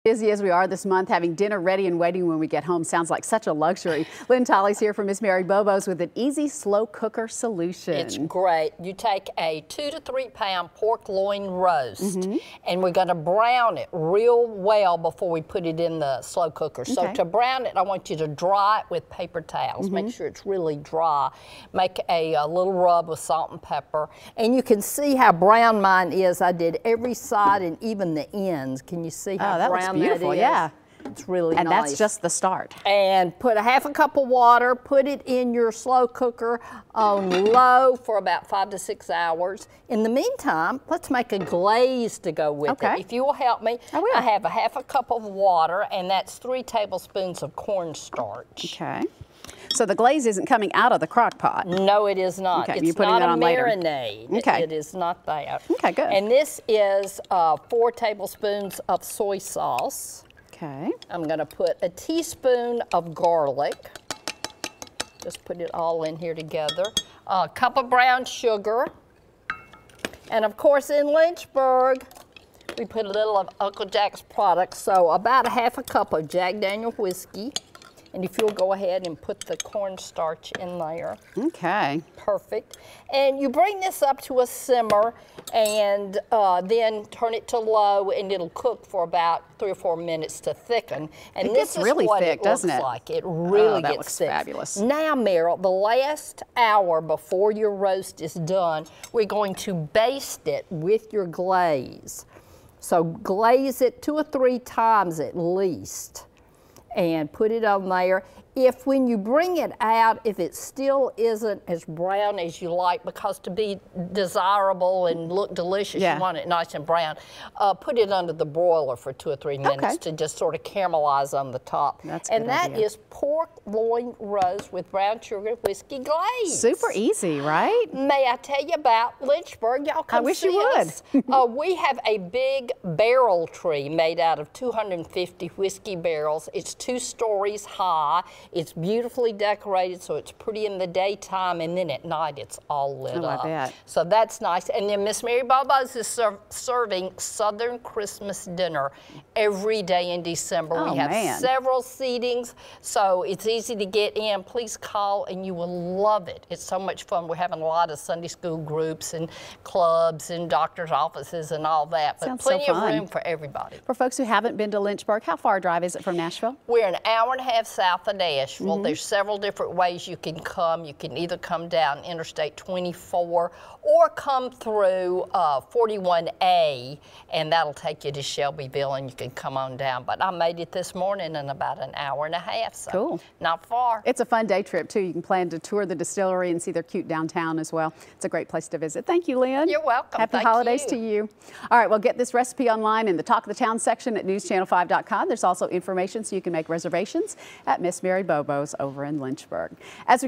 Busy as we are this month, having dinner ready and waiting when we get home sounds like such a luxury. Lynne Tolley's here from Miss Mary Bobo's with an easy slow cooker solution. It's great. You take a 2 to 3 pound pork loin roast and we're going to brown it real well before we put it in the slow cooker. So to brown it, I want you to dry it with paper towels. Make sure it's really dry. Make a little rub with salt and pepper. And you can see how brown mine is. I did every side and even the ends. Can you see how brown? Beautiful, yeah. It's really nice. And that's just the start. And put a half a cup of water, put it in your slow cooker on low for about 5 to 6 hours. In the meantime, let's make a glaze to go with it. If you will help me, I have a half a cup of water, and that's 3 tablespoons of cornstarch. Okay. So the glaze isn't coming out of the crock pot? No, it is not. Okay, it's you're putting not that on a later. marinade. Okay. It is not that. Okay, good. And this is 4 tablespoons of soy sauce. Okay. I'm going to put a teaspoon of garlic. Just put it all in here together. A cup of brown sugar. And of course in Lynchburg, we put a little of Uncle Jack's products. So about a half a cup of Jack Daniel whiskey. And if you'll go ahead and put the cornstarch in there. Okay. Perfect. And you bring this up to a simmer and then turn it to low, and it'll cook for about 3 or 4 minutes to thicken. And this is really what thick, it doesn't looks it? like. It really that gets looks thick. Fabulous. Now, Meryl, the last hour before your roast is done, we're going to baste it with your glaze. So glaze it 2 or 3 times at least, and put it on there. If when you bring it out, if it still isn't as brown as you like, because to be desirable and look delicious, you want it nice and brown, put it under the broiler for 2 or 3 minutes to just sort of caramelize on the top. That's a good and that idea. is pork loin roast with brown sugar whiskey glaze. Super easy, right? May I tell you about Lynchburg? Y'all come I wish see you would. us. We have a big barrel tree made out of 250 whiskey barrels. It's 2 stories high. It's beautifully decorated, so it's pretty in the daytime, and then at night it's all lit up. I bet. So that's nice. And then Miss Mary Bobo's is serving Southern Christmas dinner every day in December. We have several seatings, so it's easy to get in. Please call and you will love it. It's so much fun. We're having a lot of Sunday school groups and clubs and doctor's offices and all that, but plenty of room for everybody. For folks who haven't been to Lynchburg, how far a drive is it from Nashville? We're an hour and a half south of Nashville. There's several different ways you can come. You can either come down Interstate 24 or come through 41A, and that'll take you to Shelbyville, and you can come on down. But I made it this morning in about an hour and a half, so not far. It's a fun day trip, too. You can plan to tour the distillery and see their cute downtown as well. It's a great place to visit. Thank you, Lynne. You're welcome. Happy holidays to you. All right, well, get this recipe online in the Talk of the Town section at newschannel5.com. There's also information so you can make reservations at Miss Mary Bobo's over in Lynchburg. As we go